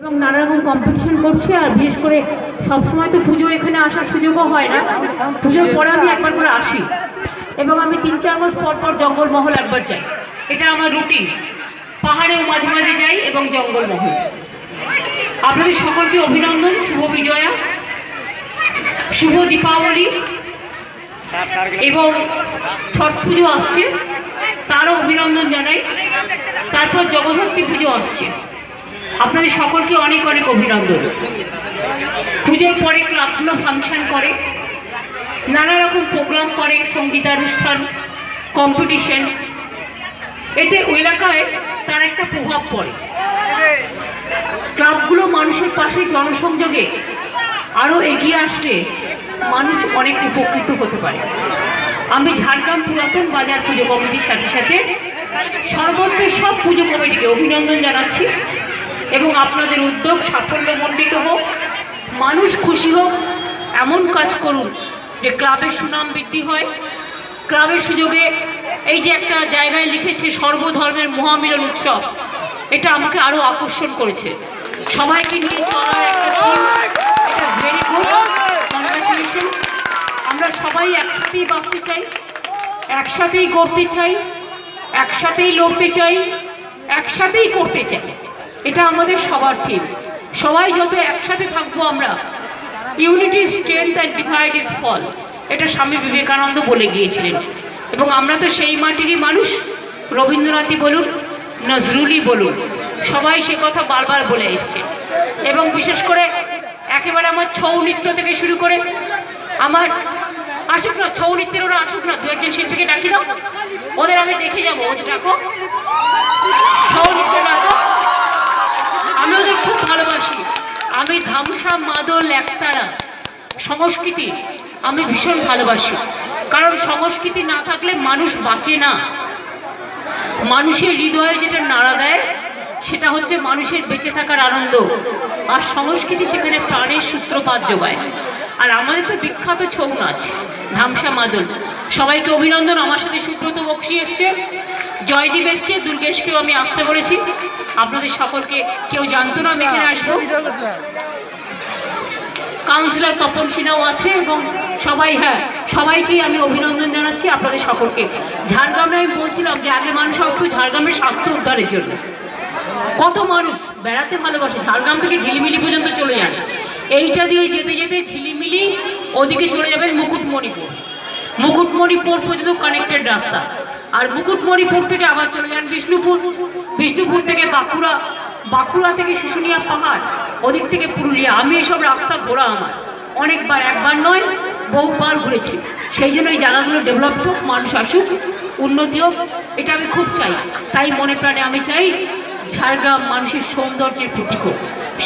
এবং নানা রকম কম্পিটিশন করছে। আর বিশেষ করে সবসময় তো পুজো এখানে আসার সুযোগও হয় না, পুজোর পরে আমি একবার করে আসি এবং আমি 3-4 মাস পর পর জঙ্গলমহল একবার যাই, এটা আমার রুটিন। পাহাড়েও মাঝে মাঝে যাই এবং জঙ্গলমহল। আপনাদের সকলকে অভিনন্দন, শুভ বিজয়া, শুভ দীপাবলি এবং ছট পুজো আসছে, তারও অভিনন্দন জানাই। তারপর জগদ্ধাত্রী পুজো আসছে, আপনাদের সকলকে অনেক অনেক অভিনন্দন। পুজোর পরে ক্লাবগুলো ফাংশন করে, নানা রকম প্রোগ্রাম করে, সঙ্গীতানুষ্ঠান, কম্পিটিশন, এতে ওই এলাকায় তার একটা প্রভাব পড়ে। ক্লাবগুলো মানুষের পাশে জনসংযোগে আরও এগিয়ে আসলে মানুষ অনেক উপকৃত হতে পারে। আমি ঝাড়গ্রাম পুরাতন বাজার পুজো কমিটির সাথে সাথে সর্বত্র সব পুজো কমিটিকে অভিনন্দন জানাচ্ছি এবং আপনাদের উদ্যোগ সাফল্যমণ্ডিত হোক, মানুষ খুশি হোক, এমন কাজ করুন যে ক্লাবের সুনাম বৃদ্ধি হয়। ক্লাবের সুযোগে এই যে একটা জায়গায় লিখেছে সর্বধর্মের মহামিলন উৎসব, এটা আমাকে আরও আকর্ষণ করেছে। সবাইকে নিয়ে চলার একটা টিম, এটা ভেরি গুড, কংগ্রাচুলেশন। আমরা সবাই একসাথেই বাঁচতে চাই, একসাথেই করতে চাই, একসাথেই লড়তে চাই, একসাথেই করতে চাই, এটা আমাদের সবার থিম। সবাই যত একসাথে থাকবো আমরা, unity is strength and divide is fall, এটা স্বামী বিবেকানন্দ বলে গিয়েছিলেন। এবং আমরা তো সেই মাটিরই মানুষ, রবীন্দ্রনাথই বলুন, নজরুলই বলুন, সবাই সে কথা বারবার বলে এসছে। এবং বিশেষ করে একেবারে আমার ছৌ নৃত্য থেকে শুরু করে আমার আসুক না, ছৌ নৃত্যের ওরা আসুক না, 2-1 শিল্পীকে ডাকি দাও, ওদের আমি দেখে যাবো, ওদের ডাকো, ছৌ নৃত্য ডাকো, আমি ওদের খুব ভালোবাসি। আমি ধামসা, মাদল, একতারা, সংস্কৃতি আমি ভীষণ ভালোবাসি, কারণ সংস্কৃতি না থাকলে মানুষ বাঁচে না। মানুষের হৃদয়ে যেটা নাড়া দেয় সেটা হচ্ছে মানুষের বেঁচে থাকার আনন্দ, আর সংস্কৃতি সেখানে প্রাণের সূত্রপাত যোগায়। আর আমাদের তো বিখ্যাত ছৌ নাচ, ধামসা, মাদল। সবাইকে অভিনন্দন। আমার সাথে সুব্রত বক্সি এসছে, জয়দীপ এসছে, দুর্গেশকেও আমি আসতে বলেছি। আপনাদের সকলকে, কেউ জানতো না আমি এখানে আসবো। কাউন্সিলর তপন সিনহাও আছে এবং সবাই, হ্যাঁ, সবাইকেই আমি অভিনন্দন জানাচ্ছি আপনাদের সকলকে। ঝাড়গ্রামে আমি বলছিলাম যে আগে মানুষ আসতো ঝাড়গ্রামের স্বাস্থ্য উদ্ধারের জন্য, কত মানুষ বেড়াতে ভালোবাসে, ঝাড়গ্রাম থেকে ঝিলিমিলি পর্যন্ত চলে যান, এইটা দিয়ে যেতে যেতে ঝিলিমিলি ওদিকে চলে যাবেন মুকুটমণিপুর, মুকুটমণিপুর পর্যন্ত কানেক্টেড রাস্তা, আর মুকুটমণিপুর থেকে আবার চলে যান বিষ্ণুপুর, বিষ্ণুপুর থেকে বাঁকুড়া, বাঁকুড়া থেকে শুশুনিয়া পাহাড়, ওদিক থেকে পুরুলিয়া। আমি এসব রাস্তা ঘোরা আমার অনেকবার, একবার নয় বহুবার ঘুরেছি। সেই জন্য এই জায়গাগুলো ডেভেলপ হোক, মানুষ আসুক, উন্নতি হোক, এটা আমি খুব চাই। তাই মনে প্রাণে আমি চাই ঝাড়গ্রাম মানুষের সৌন্দর্যের প্রতীক হোক,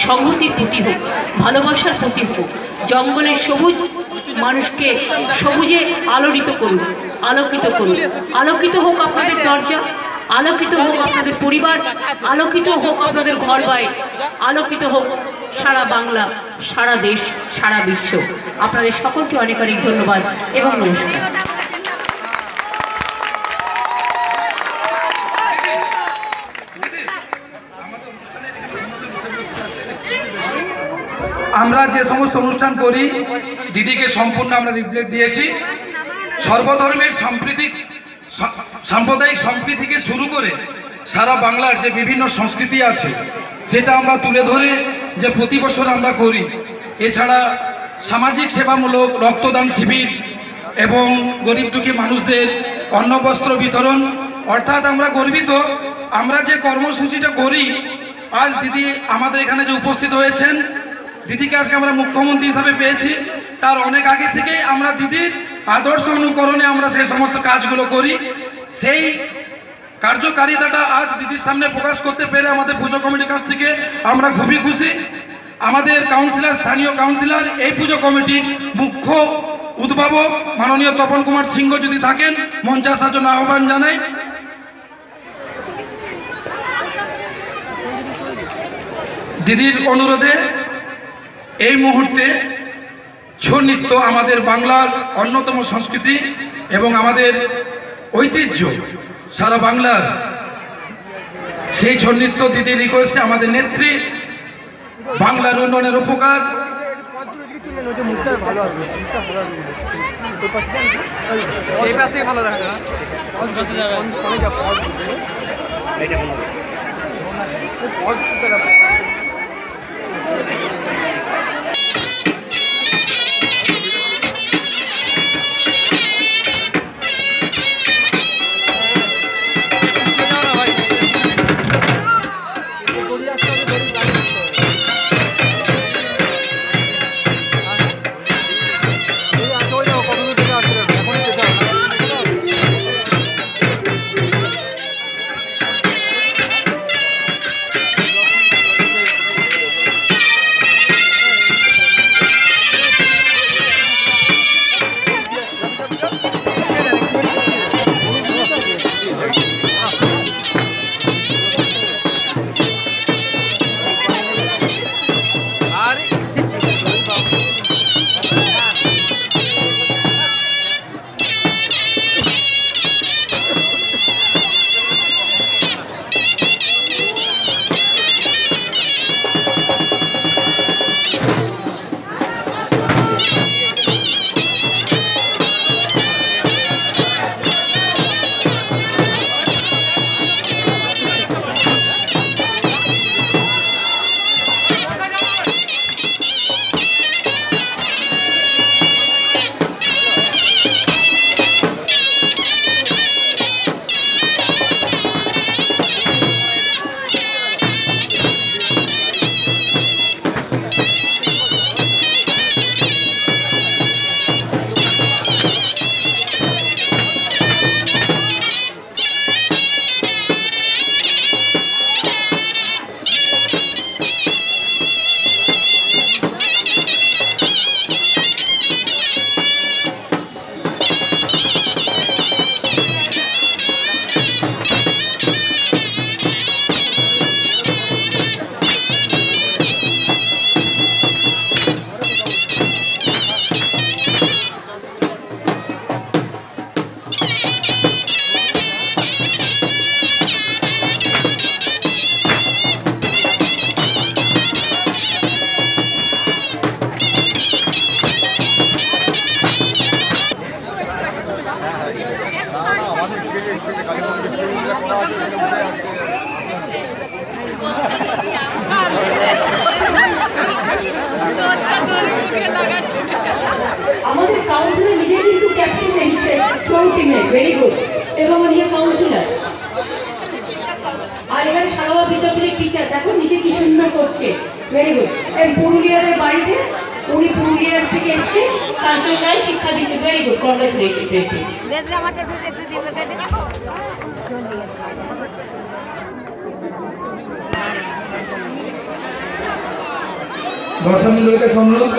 সংহতির প্রতীক হোক, ভালোবাসার প্রতীক হোক। জঙ্গলের সবুজ মানুষকে সবুজে আলোড়িত করুন, আলোকিত করুন। আলোকিত হোক আপনাদের দরজা, আলোকিত হোক আপনাদের পরিবার, আলোকিত হোক আপনাদের ঘর বাড়ি, আলোকিত হোক সারা বাংলা, সারা দেশ, সারা বিশ্ব। আপনাদের সকলকে অনেক অনেক ধন্যবাদ এবং নমস্কার। আমরা যে সমস্ত অনুষ্ঠান করি দিদিকে সম্পূর্ণ আমরা রিপ্লাই দিয়েছি। সর্বধর্মের সাম্প্রদায়িক সম্প্রীতি থেকে শুরু করে সারা বাংলার যে বিভিন্ন সংস্কৃতি আছে সেটা আমরা তুলে ধরে যে প্রতি বছর আমরা করি। এছাড়া সামাজিক সেবামূলক রক্তদান শিবির এবং গরিব দুঃখী মানুষদের অন্ন বস্ত্র বিতরণ, অর্থাৎ আমরা গর্বিত আমরা যে কর্মসূচিটা করি। আজ দিদি আমাদের এখানে যে উপস্থিত হয়েছেন, দিদিকে আজকে আমরা মুখ্যমন্ত্রী হিসাবে পেয়েছি, তার অনেক আগে থেকেই আমরা দিদির আদর্শ অনুকরণে আমরা সেই সমস্ত কাজগুলো করি। সেই কার্যকারিতাটা আজ দিদির সামনে প্রকাশ করতে পেরে আমাদের পুজো কমিটির কাছ থেকে আমরা খুবই খুশি। আমাদের কাউন্সিলর, স্থানীয় কাউন্সিলর, এই পুজো কমিটির মুখ্য উদ্ভাবক মাননীয় তপন কুমার সিংহ যদি থাকেন মঞ্চে আসার জন্য আহ্বান জানাই। দিদির অনুরোধে এই মুহূর্তে ছৌ নৃত্য আমাদের বাংলার অন্যতম সংস্কৃতি এবং আমাদের ঐতিহ্য, সারা বাংলার সেই ছৌ নৃত্য দিদির রিকোয়েস্টে আমাদের নেত্রী বাংলার উন্নয়নের উপকার এই পাশ থেকে ভালো দেখা যায়। আমাদের কাউন্সিলর নিজে কিন্তু ক্যাপ্টেন এসেছে স্ট্রং টিমে, ভেরি গুড, এবং নিয়ে কাউন্সিলর। আর এখানে সারোয়া বিদ্যাপীঠের টিচার দেখো নিজে কি সুন্দর করছে, ভেরি গুড। এই পুরুলিয়ার বাড়িতে উনি পুরুলিয়ার থেকে এসছে, কালচারাল শিক্ষা দিচ্ছে, ভেরি গুড, কংগ্রেচুলেশন। দর্শক মন্ডলীকে অনুরোধ